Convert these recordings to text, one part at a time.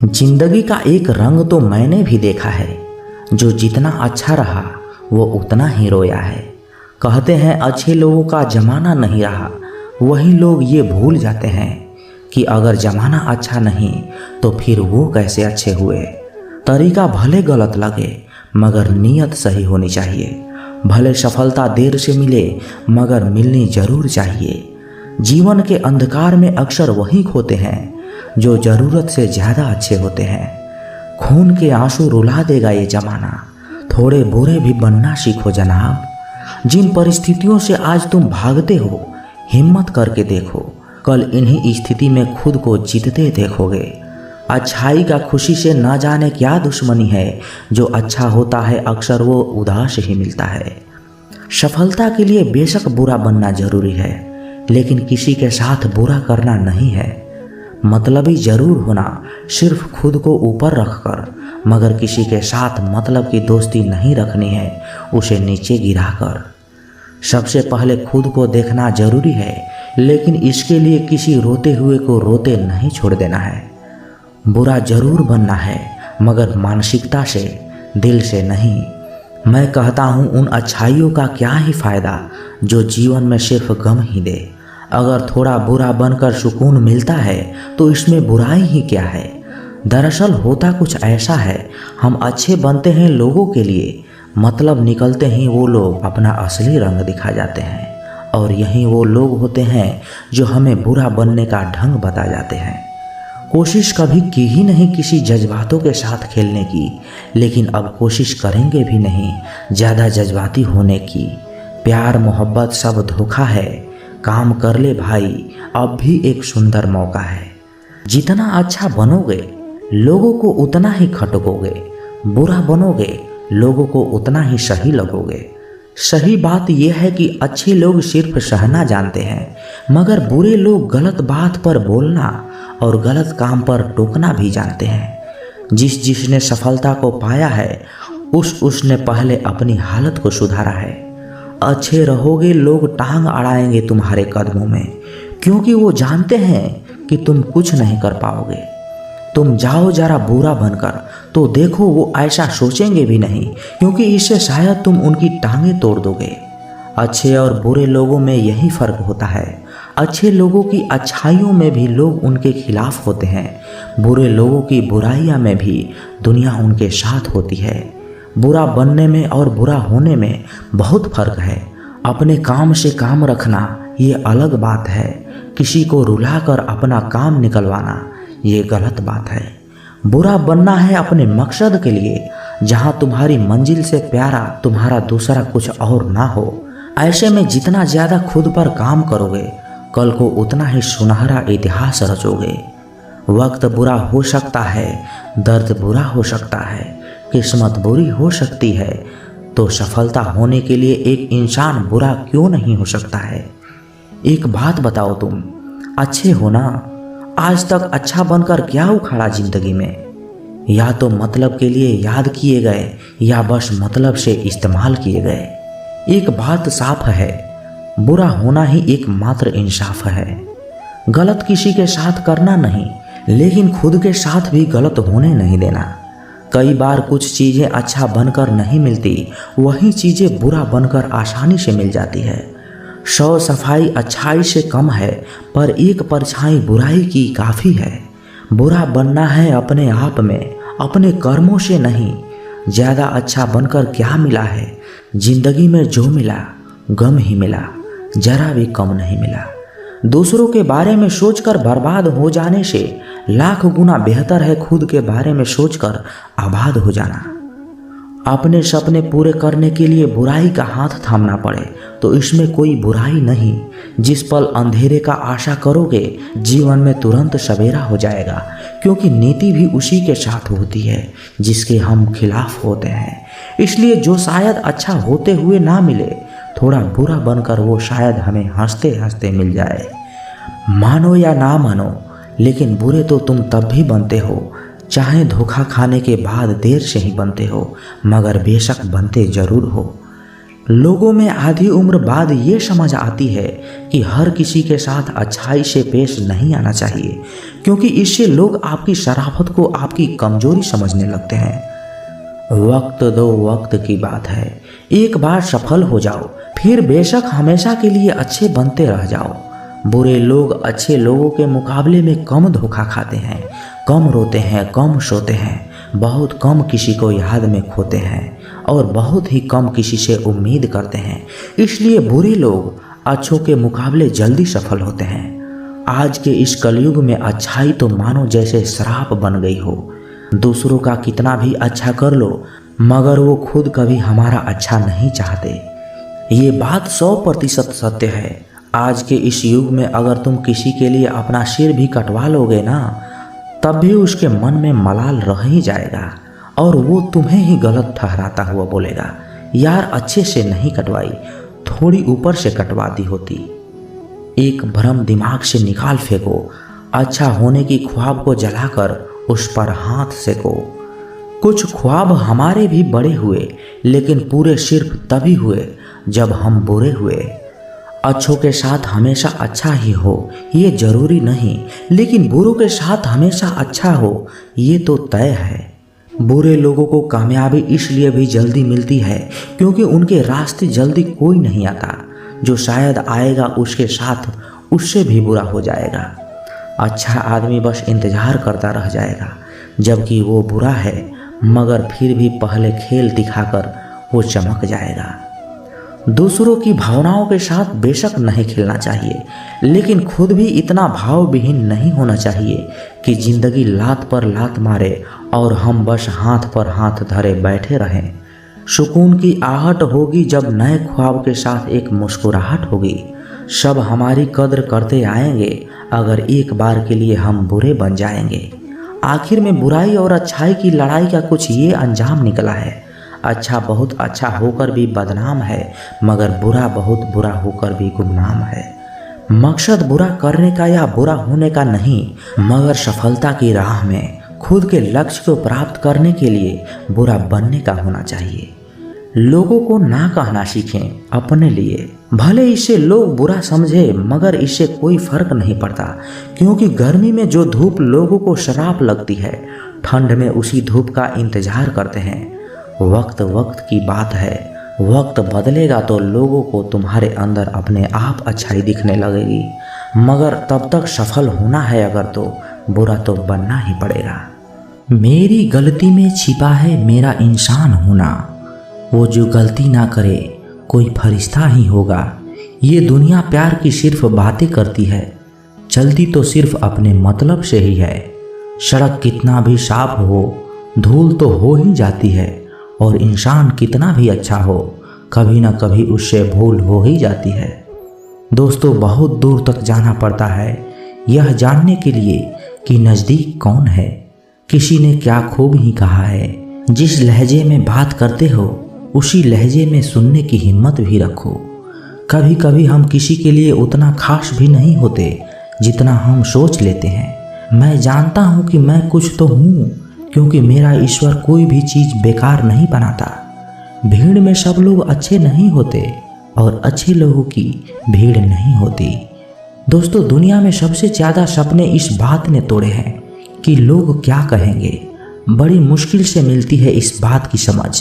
जिंदगी का एक रंग तो मैंने भी देखा है, जो जितना अच्छा रहा वो उतना ही रोया है। कहते हैं अच्छे लोगों का जमाना नहीं रहा, वही लोग ये भूल जाते हैं कि अगर जमाना अच्छा नहीं तो फिर वो कैसे अच्छे हुए। तरीका भले गलत लगे मगर नीयत सही होनी चाहिए। भले सफलता देर से मिले मगर मिलनी जरूर चाहिए। जीवन के अंधकार में अक्सर वही खोते हैं जो जरूरत से ज़्यादा अच्छे होते हैं। खून के आंसू रुला देगा ये जमाना, थोड़े बुरे भी बनना सीखो जनाब। जिन परिस्थितियों से आज तुम भागते हो, हिम्मत करके देखो, कल इन्हीं स्थिति में खुद को जीतते देखोगे। अच्छाई का खुशी से ना जाने क्या दुश्मनी है, जो अच्छा होता है अक्सर वो उदास ही मिलता है। सफलता के लिए बेशक बुरा बनना जरूरी है, लेकिन किसी के साथ बुरा करना नहीं है। मतलबी जरूर होना सिर्फ खुद को ऊपर रखकर, मगर किसी के साथ मतलब की दोस्ती नहीं रखनी है, उसे नीचे गिराकर। सबसे पहले खुद को देखना जरूरी है, लेकिन इसके लिए किसी रोते हुए को रोते नहीं छोड़ देना है। बुरा जरूर बनना है मगर मानसिकता से, दिल से नहीं। मैं कहता हूँ उन अच्छाइयों का क्या ही फायदा जो जीवन में सिर्फ गम ही दे। अगर थोड़ा बुरा बनकर सुकून मिलता है तो इसमें बुराई ही क्या है। दरअसल होता कुछ ऐसा है, हम अच्छे बनते हैं लोगों के लिए, मतलब निकलते ही वो लोग अपना असली रंग दिखा जाते हैं। और यही वो लोग होते हैं जो हमें बुरा बनने का ढंग बता जाते हैं। कोशिश कभी की ही नहीं किसी जज्बातों के साथ खेलने की, लेकिन अब कोशिश करेंगे भी नहीं ज़्यादा जज्बाती होने की। प्यार मोहब्बत सब धोखा है, काम कर ले भाई, अब भी एक सुंदर मौका है। जितना अच्छा बनोगे लोगों को उतना ही खटकोगे, बुरा बनोगे लोगों को उतना ही सही लगोगे। सही बात यह है कि अच्छे लोग सिर्फ सहना जानते हैं, मगर बुरे लोग गलत बात पर बोलना और गलत काम पर टोकना भी जानते हैं। जिसने सफलता को पाया है उसने पहले अपनी हालत को सुधारा है। अच्छे रहोगे लोग टांग अड़ाएंगे तुम्हारे कदमों में, क्योंकि वो जानते हैं कि तुम कुछ नहीं कर पाओगे। तुम जाओ जरा बुरा बनकर तो देखो वो ऐसा सोचेंगे भी नहीं, क्योंकि इससे शायद तुम उनकी टांगें तोड़ दोगे। अच्छे और बुरे लोगों में यही फर्क होता है। अच्छे लोगों की अच्छाइयों में भी लोग उनके खिलाफ होते हैं, बुरे लोगों की बुराइयां में भी दुनिया उनके साथ होती है। बुरा बनने में और बुरा होने में बहुत फर्क है। अपने काम से काम रखना ये अलग बात है, किसी को रुलाकर अपना काम निकलवाना ये गलत बात है। बुरा बनना है अपने मकसद के लिए, जहां तुम्हारी मंजिल से प्यारा तुम्हारा दूसरा कुछ और ना हो। ऐसे में जितना ज़्यादा खुद पर काम करोगे, कल को उतना ही सुनहरा इतिहास रचोगे। वक्त बुरा हो सकता है, दर्द बुरा हो सकता है, किस्मत बुरी हो सकती है, तो सफलता होने के लिए एक इंसान बुरा क्यों नहीं हो सकता है। एक बात बताओ, तुम अच्छे हो ना? आज तक अच्छा बनकर क्या उखाड़ा जिंदगी में? या तो मतलब के लिए याद किए गए या बस मतलब से इस्तेमाल किए गए। एक बात साफ है, बुरा होना ही एकमात्र इंसाफ है। गलत किसी के साथ करना नहीं, लेकिन खुद के साथ भी गलत होने नहीं देना। कई बार कुछ चीज़ें अच्छा बनकर नहीं मिलती, वही चीज़ें बुरा बनकर आसानी से मिल जाती है। 100 सफाई अच्छाई से कम है, पर एक परछाई बुराई की काफ़ी है। बुरा बनना है अपने आप में, अपने कर्मों से नहीं। ज़्यादा अच्छा बनकर क्या मिला है? जिंदगी में जो मिला गम ही मिला, जरा भी कम नहीं मिला। दूसरों के बारे में सोचकर बर्बाद हो जाने से लाख गुना बेहतर है खुद के बारे में सोचकर आबाद हो जाना। अपने सपने पूरे करने के लिए बुराई का हाथ थामना पड़े तो इसमें कोई बुराई नहीं। जिस पल अंधेरे का आशा करोगे, जीवन में तुरंत सवेरा हो जाएगा, क्योंकि नीति भी उसी के साथ होती है जिसके हम खिलाफ होते हैं। इसलिए जो शायद अच्छा होते हुए ना मिले, थोड़ा बुरा बनकर वो शायद हमें हंसते हंसते मिल जाए। मानो या ना मानो, लेकिन बुरे तो तुम तब भी बनते हो, चाहे धोखा खाने के बाद देर से ही बनते हो, मगर बेशक बनते जरूर हो। लोगों में आधी उम्र बाद ये समझ आती है कि हर किसी के साथ अच्छाई से पेश नहीं आना चाहिए, क्योंकि इससे लोग आपकी शराफत को आपकी कमजोरी समझने लगते हैं। वक्त दो वक्त की बात है, एक बार सफल हो जाओ फिर बेशक हमेशा के लिए अच्छे बनते रह जाओ। बुरे लोग अच्छे लोगों के मुकाबले में कम धोखा खाते हैं, कम रोते हैं, कम सोते हैं, बहुत कम किसी को याद में खोते हैं और बहुत ही कम किसी से उम्मीद करते हैं। इसलिए बुरे लोग अच्छों के मुकाबले जल्दी सफल होते हैं। आज के इस कलयुग में अच्छाई तो मानो जैसे श्राप बन गई हो। दूसरों का कितना भी अच्छा कर लो मगर वो खुद कभी हमारा अच्छा नहीं चाहते। ये बात 100% सत्य है। आज के इस युग में अगर तुम किसी के लिए अपना सिर भी कटवा लोगे ना, तब भी उसके मन में मलाल रह ही जाएगा और वो तुम्हें ही गलत ठहराता हुआ बोलेगा, यार अच्छे से नहीं कटवाई, थोड़ी ऊपर से कटवा दी होती। एक भ्रम दिमाग से निकाल फेंको, अच्छा होने की ख्वाब को जलाकर उस पर हाथ सेको। कुछ ख्वाब हमारे भी बड़े हुए, लेकिन पूरे सिर्फ तभी हुए जब हम बुरे हुए। अच्छों के साथ हमेशा अच्छा ही हो ये जरूरी नहीं, लेकिन बुरों के साथ हमेशा अच्छा हो ये तो तय है। बुरे लोगों को कामयाबी इसलिए भी जल्दी मिलती है क्योंकि उनके रास्ते जल्दी कोई नहीं आता। जो शायद आएगा उसके साथ उससे भी बुरा हो जाएगा। अच्छा आदमी बस इंतजार करता रह जाएगा, जबकि वो बुरा है मगर फिर भी पहले खेल दिखाकर वो चमक जाएगा। दूसरों की भावनाओं के साथ बेशक नहीं खेलना चाहिए, लेकिन खुद भी इतना भाव विहीन नहीं होना चाहिए कि जिंदगी लात पर लात मारे और हम बस हाथ पर हाथ धरे बैठे रहें। सुकून की आहट होगी जब नए ख्वाब के साथ एक मुस्कुराहट होगी। सब हमारी कद्र करते आएंगे अगर एक बार के लिए हम बुरे बन जाएंगे। आखिर में बुराई और अच्छाई की लड़ाई का कुछ ये अंजाम निकला है। अच्छा बहुत अच्छा होकर भी बदनाम है, मगर बुरा बहुत बुरा होकर भी गुमनाम है। मकसद बुरा करने का या बुरा होने का नहीं, मगर सफलता की राह में खुद के लक्ष्य को प्राप्त करने के लिए बुरा बनने का होना चाहिए। लोगों को ना कहना सीखें अपने लिए। भले इससे लोग बुरा समझे मगर इससे कोई फर्क नहीं पड़ता, क्योंकि गर्मी में जो धूप लोगों को शराब लगती है, ठंड में उसी धूप का इंतजार करते हैं। वक्त वक्त की बात है, वक्त बदलेगा तो लोगों को तुम्हारे अंदर अपने आप अच्छाई दिखने लगेगी, मगर तब तक सफल होना है अगर तो बुरा तो बनना ही पड़ेगा। मेरी गलती में छिपा है मेरा इंसान होना, वो जो गलती ना करे कोई फरिश्ता ही होगा। ये दुनिया प्यार की सिर्फ बातें करती है, चलती तो सिर्फ अपने मतलब से ही है। सड़क कितना भी साफ हो धूल तो हो ही जाती है, और इंसान कितना भी अच्छा हो कभी ना कभी उससे भूल हो ही जाती है। दोस्तों बहुत दूर तक जाना पड़ता है यह जानने के लिए कि नज़दीक कौन है। किसी ने क्या खूब ही कहा है, जिस लहजे में बात करते हो उसी लहजे में सुनने की हिम्मत भी रखो। कभी कभी हम किसी के लिए उतना खास भी नहीं होते जितना हम सोच लेते हैं। मैं जानता हूँ कि मैं कुछ तो हूँ, क्योंकि मेरा ईश्वर कोई भी चीज़ बेकार नहीं बनाता। भीड़ में सब लोग अच्छे नहीं होते और अच्छे लोगों की भीड़ नहीं होती। दोस्तों दुनिया में सबसे ज़्यादा सपने इस बात ने तोड़े हैं कि लोग क्या कहेंगे। बड़ी मुश्किल से मिलती है इस बात की समझ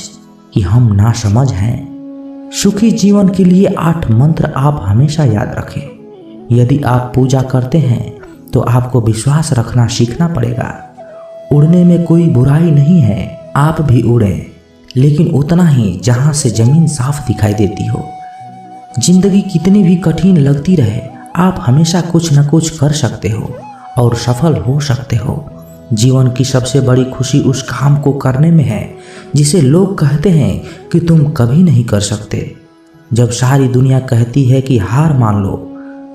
कि हम नासमझ हैं। सुखी जीवन के लिए 8 मंत्र आप हमेशा याद रखें। यदि आप पूजा करते हैं तो आपको विश्वास रखना सीखना पड़ेगा। उड़ने में कोई बुराई नहीं है, आप भी उड़ें, लेकिन उतना ही जहां से जमीन साफ दिखाई देती हो। जिंदगी कितनी भी कठिन लगती रहे, आप हमेशा कुछ न कुछ कर सकते हो और सफल हो सकते हो। जीवन की सबसे बड़ी खुशी उस काम को करने में है जिसे लोग कहते हैं कि तुम कभी नहीं कर सकते। जब सारी दुनिया कहती है कि हार मान लो,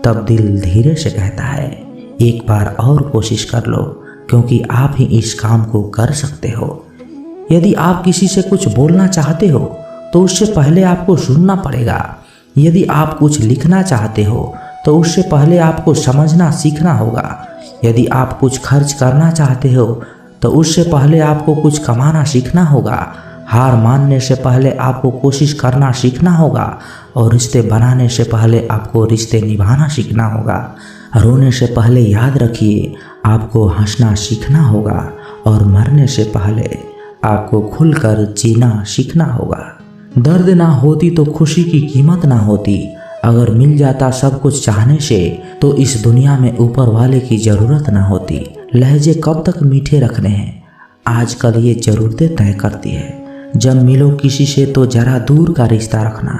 तब दिल धीरे से कहता है एक बार और कोशिश कर लो, क्योंकि आप ही इस काम को कर सकते हो। यदि आप किसी से कुछ बोलना चाहते हो तो उससे पहले आपको सुनना पड़ेगा। यदि आप कुछ लिखना चाहते हो तो उससे पहले आपको समझना सीखना होगा। यदि आप कुछ खर्च करना चाहते हो तो उससे पहले आपको कुछ कमाना सीखना होगा। हार मानने से पहले आपको कोशिश करना सीखना होगा और रिश्ते बनाने से पहले आपको रिश्ते निभाना सीखना होगा। रोने से पहले याद रखिए आपको हंसना सीखना होगा और मरने से पहले आपको खुलकर जीना सीखना होगा। दर्द ना होती तो खुशी की कीमत ना होती। अगर मिल जाता सब कुछ चाहने से तो इस दुनिया में ऊपर वाले की ज़रूरत ना होती। लहजे कब तक मीठे रखने हैं, आजकल ये ज़रूरतें तय करती है। जब मिलो किसी से तो ज़रा दूर का रिश्ता रखना।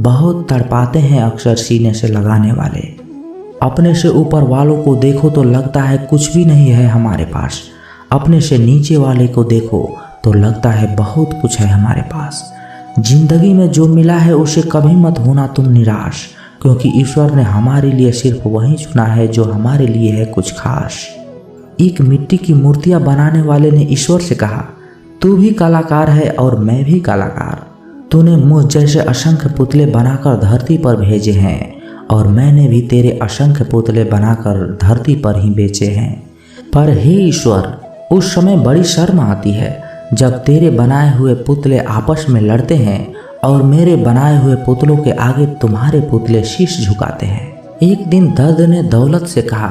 बहुत तड़पाते हैं अक्सर सीने से लगाने वाले। अपने से ऊपर वालों को देखो तो लगता है कुछ भी नहीं है हमारे पास। अपने से नीचे वाले को देखो तो लगता है बहुत कुछ है हमारे पास। जिंदगी में जो मिला है उसे कभी मत होना तुम निराश, क्योंकि ईश्वर ने हमारे लिए सिर्फ वही चुना है जो हमारे लिए है कुछ खास। एक मिट्टी की मूर्तियां बनाने वाले ने ईश्वर से कहा, तू भी कलाकार है और मैं भी कलाकार। तूने मुझ जैसे असंख्य पुतले बनाकर धरती पर भेजे हैं और मैंने भी तेरे असंख्य पुतले बनाकर धरती पर ही बेचे हैं। पर हे ईश्वर, उस समय बड़ी शर्म आती है जब तेरे बनाए हुए पुतले आपस में लड़ते हैं और मेरे बनाए हुए पुतलों के आगे तुम्हारे पुतले शीश झुकाते हैं। एक दिन दर्द ने दौलत से कहा,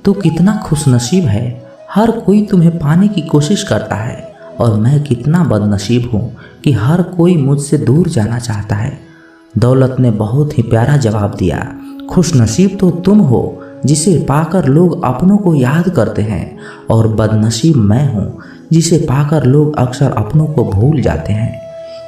तू कितना खुशनसीब है, हर कोई तुम्हें पाने की कोशिश करता है और मैं कितना बदनसीब हूँ कि हर कोई मुझसे दूर जाना चाहता है। दौलत ने बहुत ही प्यारा जवाब दिया, खुशनसीब तो तुम हो जिसे पाकर लोग अपनों को याद करते हैं, और बदनसीब मैं हूँ जिसे पाकर लोग अक्सर अपनों को भूल जाते हैं।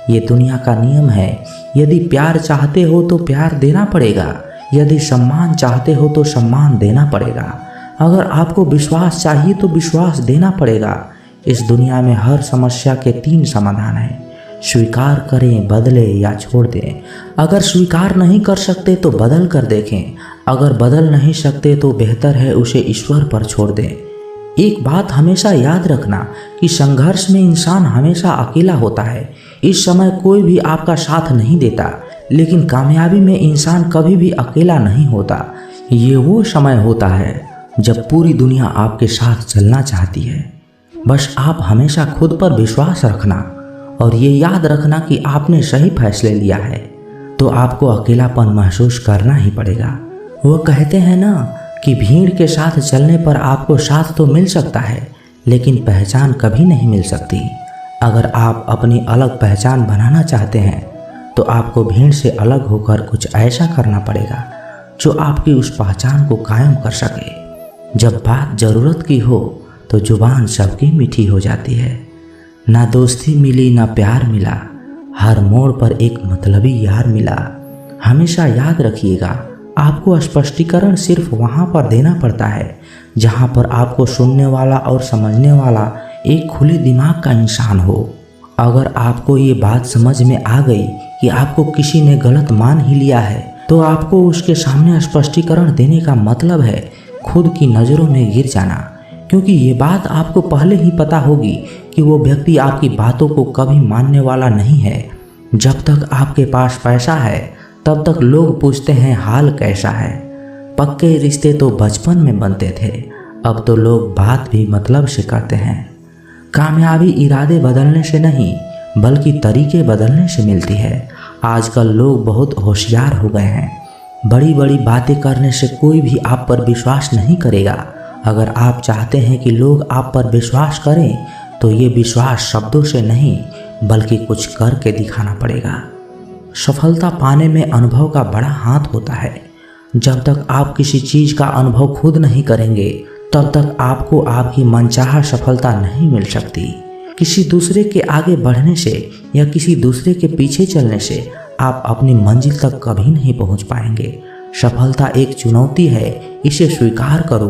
ये दुनिया का नियम है, यदि प्यार चाहते हो तो प्यार देना पड़ेगा, यदि सम्मान चाहते हो तो सम्मान देना पड़ेगा, अगर आपको विश्वास चाहिए तो विश्वास देना पड़ेगा। इस दुनिया में हर समस्या के 3 समाधान हैं, स्वीकार करें, बदले या छोड़ दें। अगर स्वीकार नहीं कर सकते तो बदल कर देखें, अगर बदल नहीं सकते तो बेहतर है उसे ईश्वर पर छोड़ दें। एक बात हमेशा याद रखना कि संघर्ष में इंसान हमेशा अकेला होता है। इस समय कोई भी आपका साथ नहीं देता, लेकिन कामयाबी में इंसान कभी भी अकेला नहीं होता। ये वो समय होता है जब पूरी दुनिया आपके साथ चलना चाहती है। बस आप हमेशा खुद पर विश्वास रखना और ये याद रखना कि आपने सही फैसले लिया है तो आपको अकेलापन महसूस करना ही पड़ेगा। वो कहते हैं ना कि भीड़ के साथ चलने पर आपको साथ तो मिल सकता है, लेकिन पहचान कभी नहीं मिल सकती। अगर आप अपनी अलग पहचान बनाना चाहते हैं तो आपको भीड़ से अलग होकर कुछ ऐसा करना पड़ेगा जो आपकी उस पहचान को कायम कर सके। जब बात ज़रूरत की हो तो जुबान सबकी मीठी हो जाती है। ना दोस्ती मिली ना प्यार मिला, हर मोड़ पर एक मतलबी यार मिला। हमेशा याद रखिएगा, आपको स्पष्टीकरण सिर्फ वहाँ पर देना पड़ता है जहाँ पर आपको सुनने वाला और समझने वाला एक खुले दिमाग का इंसान हो। अगर आपको ये बात समझ में आ गई कि आपको किसी ने गलत मान ही लिया है तो आपको उसके सामने स्पष्टीकरण देने का मतलब है खुद की नज़रों में गिर जाना, क्योंकि ये बात आपको पहले ही पता होगी कि वो व्यक्ति आपकी बातों को कभी मानने वाला नहीं है। जब तक आपके पास पैसा है तब तक लोग पूछते हैं हाल कैसा है। पक्के रिश्ते तो बचपन में बनते थे, अब तो लोग बात भी मतलब से करते हैं। कामयाबी इरादे बदलने से नहीं बल्कि तरीके बदलने से मिलती है। आजकल लोग बहुत होशियार हो गए हैं। बड़ी बड़ी बातें करने से कोई भी आप पर विश्वास नहीं करेगा। अगर आप चाहते हैं कि लोग आप पर विश्वास करें तो ये विश्वास शब्दों से नहीं बल्कि कुछ करके दिखाना पड़ेगा। सफलता पाने में अनुभव का बड़ा हाथ होता है। जब तक आप किसी चीज़ का अनुभव खुद नहीं करेंगे तब तक आपको आपकी मनचाहा सफलता नहीं मिल सकती। किसी दूसरे के आगे बढ़ने से या किसी दूसरे के पीछे चलने से आप अपनी मंजिल तक कभी नहीं पहुंच पाएंगे। सफलता एक चुनौती है, इसे स्वीकार करो।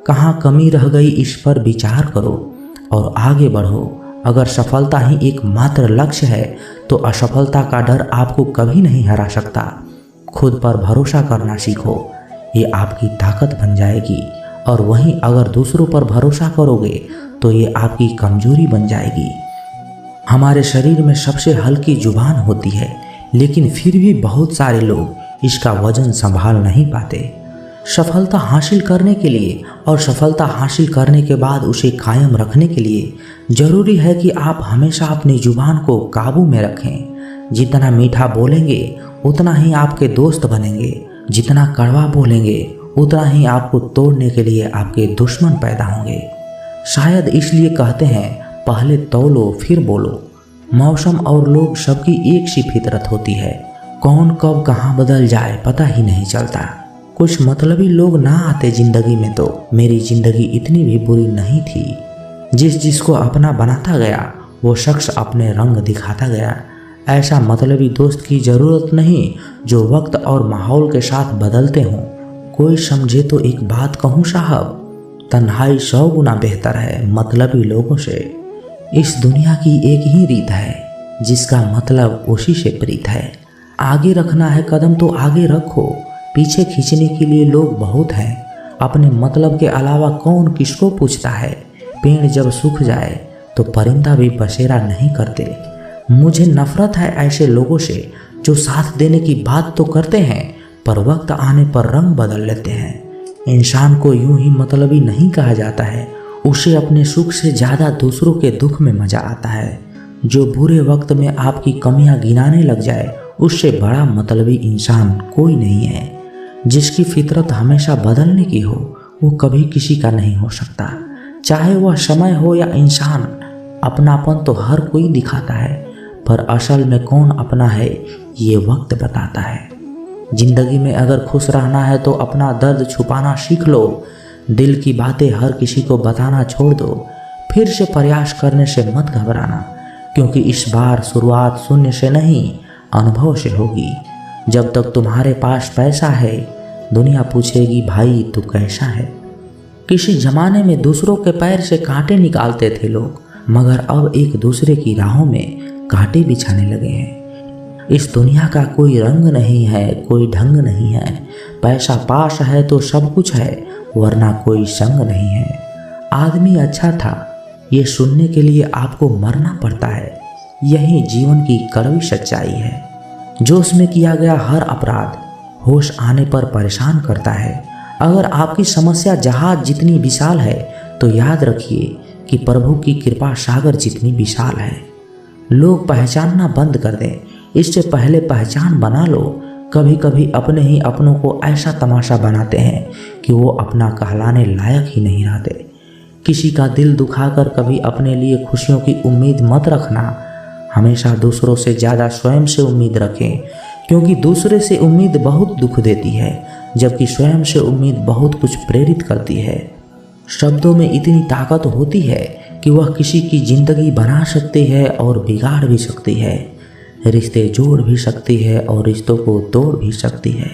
कहाँ कमी रह गई इस पर विचार करो और आगे बढ़ो। अगर सफलता ही एकमात्र लक्ष्य है तो असफलता का डर आपको कभी नहीं हरा सकता। खुद पर भरोसा करना सीखो, ये आपकी ताकत बन जाएगी। और वहीं अगर दूसरों पर भरोसा करोगे तो ये आपकी कमजोरी बन जाएगी। हमारे शरीर में सबसे हल्की जुबान होती है, लेकिन फिर भी बहुत सारे लोग इसका वजन संभाल नहीं पाते। सफलता हासिल करने के लिए और सफलता हासिल करने के बाद उसे कायम रखने के लिए ज़रूरी है कि आप हमेशा अपनी जुबान को काबू में रखें। जितना मीठा बोलेंगे उतना ही आपके दोस्त बनेंगे, जितना कड़वा बोलेंगे उतना ही आपको तोड़ने के लिए आपके दुश्मन पैदा होंगे। शायद इसलिए कहते हैं पहले तौलो फिर बोलो। मौसम और लोग सबकी एक सी फितरत होती है, कौन कब कहाँ बदल जाए पता ही नहीं चलता। कुछ मतलबी लोग ना आते जिंदगी में तो मेरी जिंदगी इतनी भी बुरी नहीं थी। जिसको अपना बनाता गया वो शख्स अपने रंग दिखाता गया। ऐसा मतलबी दोस्त की ज़रूरत नहीं जो वक्त और माहौल के साथ बदलते हों। कोई समझे तो एक बात कहूँ साहब, तन्हाई 100 गुना बेहतर है मतलबी लोगों से। इस दुनिया की एक ही रीत है जिसका मतलब उसी से प्रीत है। आगे रखना है कदम तो आगे रखो, पीछे खींचने के लिए लोग बहुत हैं। अपने मतलब के अलावा कौन किसको पूछता है। पेड़ जब सूख जाए तो परिंदा भी बसेरा नहीं करते। मुझे नफरत है ऐसे लोगों से जो साथ देने की बात तो करते हैं पर वक्त आने पर रंग बदल लेते हैं। इंसान को यूं ही मतलबी नहीं कहा जाता है, उसे अपने सुख से ज़्यादा दूसरों के दुख में मज़ा आता है। जो बुरे वक्त में आपकी कमियां गिनाने लग जाए उससे बड़ा मतलबी इंसान कोई नहीं है। जिसकी फितरत हमेशा बदलने की हो वो कभी किसी का नहीं हो सकता, चाहे वह समय हो या इंसान। अपनापन तो हर कोई दिखाता है पर असल में कौन अपना है ये वक्त बताता है। जिंदगी में अगर खुश रहना है तो अपना दर्द छुपाना सीख लो। दिल की बातें हर किसी को बताना छोड़ दो। फिर से प्रयास करने से मत घबराना, क्योंकि इस बार शुरुआत शून्य से नहीं अनुभव से होगी। जब तक तुम्हारे पास पैसा है दुनिया पूछेगी भाई तू कैसा है। किसी जमाने में दूसरों के पैर से कांटे निकालते थे लोग, मगर अब एक दूसरे की राहों में कांटे बिछाने लगे हैं। इस दुनिया का कोई रंग नहीं है, कोई ढंग नहीं है। पैसा पास है तो सब कुछ है, वरना कोई संग नहीं है। आदमी अच्छा था ये सुनने के लिए आपको मरना पड़ता है। यही जीवन की कड़वी सच्चाई है। जोश में किया गया हर अपराध होश आने पर परेशान करता है। अगर आपकी समस्या जहाज जितनी विशाल है तो याद रखिए कि प्रभु की कृपा सागर जितनी विशाल है। लोग पहचानना बंद कर दें, इससे पहले पहचान बना लो। कभी कभी अपने ही अपनों को ऐसा तमाशा बनाते हैं कि वो अपना कहलाने लायक ही नहीं रहते। किसी का दिल दुखाकर कभी अपने लिए खुशियों की उम्मीद मत रखना। हमेशा दूसरों से ज़्यादा स्वयं से उम्मीद रखें, क्योंकि दूसरे से उम्मीद बहुत दुख देती है, जबकि स्वयं से उम्मीद बहुत कुछ प्रेरित करती है। शब्दों में इतनी ताकत होती है कि वह किसी की ज़िंदगी बना सकती है और बिगाड़ भी सकती है। रिश्ते जोड़ भी सकती है और रिश्तों को तोड़ भी सकती है।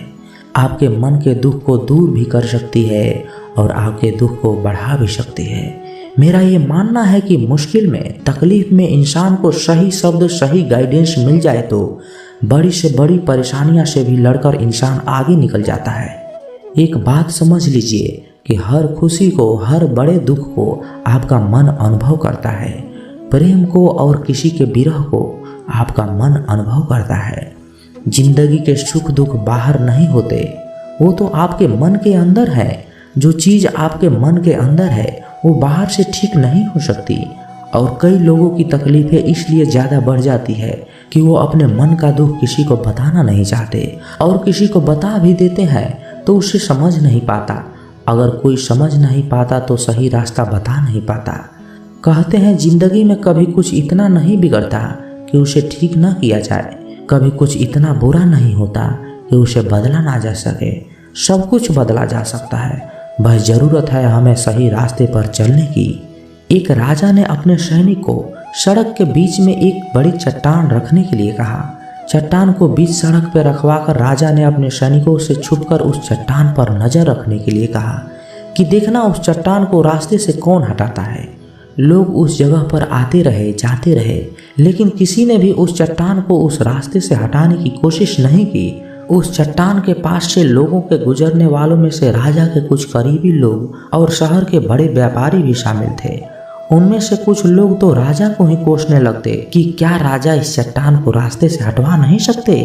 आपके मन के दुख को दूर भी कर सकती है और आपके दुख को बढ़ा भी सकती है। मेरा ये मानना है कि मुश्किल में, तकलीफ में इंसान को सही शब्द, सही गाइडेंस मिल जाए तो बड़ी से बड़ी परेशानियां से भी लड़कर इंसान आगे निकल जाता है। एक बात समझ लीजिए कि हर खुशी को, हर बड़े दुख को आपका मन अनुभव करता है। प्रेम को और किसी के विरह को आपका मन अनुभव करता है। जिंदगी के सुख दुख बाहर नहीं होते, वो तो आपके मन के अंदर है। जो चीज़ आपके मन के अंदर है वो बाहर से ठीक नहीं हो सकती। और कई लोगों की तकलीफें इसलिए ज़्यादा बढ़ जाती है कि वो अपने मन का दुख किसी को बताना नहीं चाहते, और किसी को बता भी देते हैं तो उसे समझ नहीं पाता। अगर कोई समझ नहीं पाता तो सही रास्ता बता नहीं पाता। कहते हैं जिंदगी में कभी कुछ इतना नहीं बिगड़ता कि उसे ठीक ना किया जाए, कभी कुछ इतना बुरा नहीं होता कि उसे बदला ना जा सके। सब कुछ बदला जा सकता है, बस ज़रूरत है हमें सही रास्ते पर चलने की। एक राजा ने अपने सैनिक को सड़क के बीच में एक बड़ी चट्टान रखने के लिए कहा। चट्टान को बीच सड़क पर रखवाकर राजा ने अपने सैनिकों से छुपकर उस चट्टान पर नजर रखने के लिए कहा कि देखना उस चट्टान को रास्ते से कौन हटाता है। लोग उस जगह पर आते रहे, जाते रहे, लेकिन किसी ने भी उस चट्टान को उस रास्ते से हटाने की कोशिश नहीं की। उस चट्टान के पास से लोगों के गुजरने वालों में से राजा के कुछ करीबी लोग और शहर के बड़े व्यापारी भी शामिल थे। उनमें से कुछ लोग तो राजा को ही कोसने लगते कि क्या राजा इस चट्टान को रास्ते से हटवा नहीं सकते।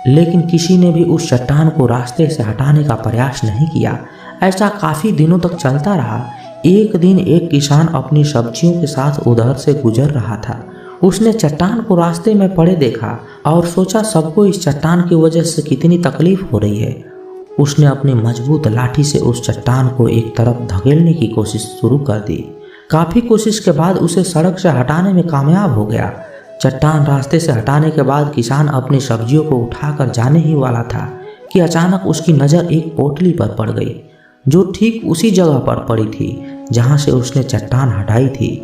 लेकिन किसी ने भी उस चट्टान को रास्ते से हटाने का प्रयास नहीं किया। ऐसा काफ़ी दिनों तक चलता रहा। एक दिन एक किसान अपनी सब्जियों के साथ उधर से गुजर रहा था। उसने चट्टान को रास्ते में पड़े देखा और सोचा सबको इस चट्टान की वजह से कितनी तकलीफ हो रही है। उसने अपनी मजबूत लाठी से उस चट्टान को एक तरफ धकेलने की कोशिश शुरू कर दी। काफ़ी कोशिश के बाद उसे सड़क से हटाने में कामयाब हो गया। चट्टान रास्ते से हटाने के बाद किसान अपनी सब्जियों को उठाकर जाने ही वाला था कि अचानक उसकी नज़र एक पोटली पर पड़ गई, जो ठीक उसी जगह पर पड़ी थी जहां से उसने चट्टान हटाई थी।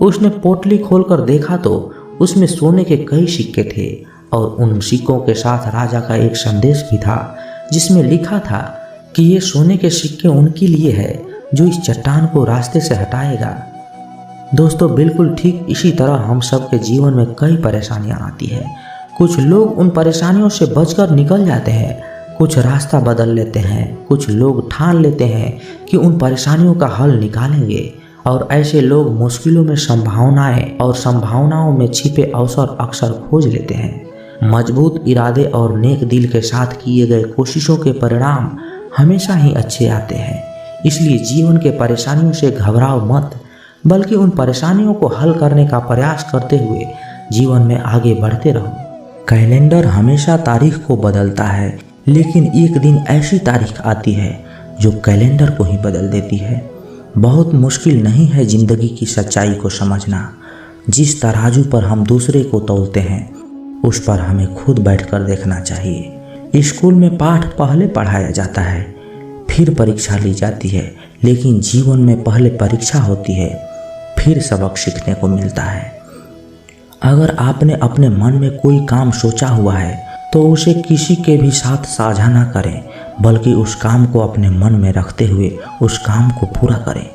उसने पोटली खोलकर देखा तो उसमें सोने के कई सिक्के थे और उन सिक्कों के साथ राजा का एक संदेश भी था, जिसमें लिखा था कि ये सोने के सिक्के उनके लिए है जो इस चट्टान को रास्ते से हटाएगा। दोस्तों, बिल्कुल ठीक इसी तरह हम सब के जीवन में कई परेशानियां आती है। कुछ लोग उन परेशानियों से बचकर निकल जाते हैं, कुछ रास्ता बदल लेते हैं, कुछ लोग ठान लेते हैं कि उन परेशानियों का हल निकालेंगे और ऐसे लोग मुश्किलों में संभावनाएं और संभावनाओं में छिपे अवसर अक्सर खोज लेते हैं। मजबूत इरादे और नेक दिल के साथ किए गए कोशिशों के परिणाम हमेशा ही अच्छे आते हैं। इसलिए जीवन के परेशानियों से घबराओ मत, बल्कि उन परेशानियों को हल करने का प्रयास करते हुए जीवन में आगे बढ़ते रहो। कैलेंडर हमेशा तारीख को बदलता है, लेकिन एक दिन ऐसी तारीख आती है जो कैलेंडर को ही बदल देती है। बहुत मुश्किल नहीं है जिंदगी की सच्चाई को समझना। जिस तराजू पर हम दूसरे को तौलते हैं, उस पर हमें खुद बैठकर देखना चाहिए। स्कूल में पाठ पहले पढ़ाया जाता है, फिर परीक्षा ली जाती है, लेकिन जीवन में पहले परीक्षा होती है, फिर सबक सीखने को मिलता है। अगर आपने अपने मन में कोई काम सोचा हुआ है तो उसे किसी के भी साथ साझा ना करें, बल्कि उस काम को अपने मन में रखते हुए उस काम को पूरा करें,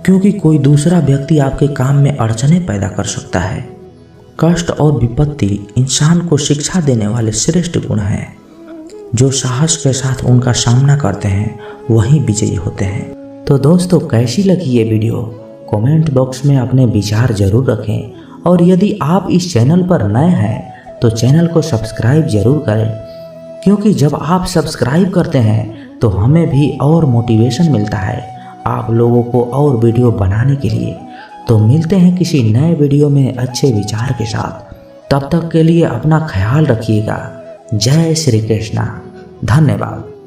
क्योंकि कोई दूसरा व्यक्ति आपके काम में अड़चनें पैदा कर सकता है। कष्ट और विपत्ति इंसान को शिक्षा देने वाले श्रेष्ठ गुण हैं। जो साहस के साथ उनका सामना करते हैं वही विजयी होते हैं। तो दोस्तों, कैसी लगी ये वीडियो? कमेंट बॉक्स में अपने विचार जरूर रखें और यदि आप इस चैनल पर नए हैं तो चैनल को सब्सक्राइब जरूर करें, क्योंकि जब आप सब्सक्राइब करते हैं तो हमें भी और मोटिवेशन मिलता है आप लोगों को और वीडियो बनाने के लिए। तो मिलते हैं किसी नए वीडियो में अच्छे विचार के साथ। तब तक के लिए अपना ख्याल रखिएगा। जय श्री कृष्णा। धन्यवाद।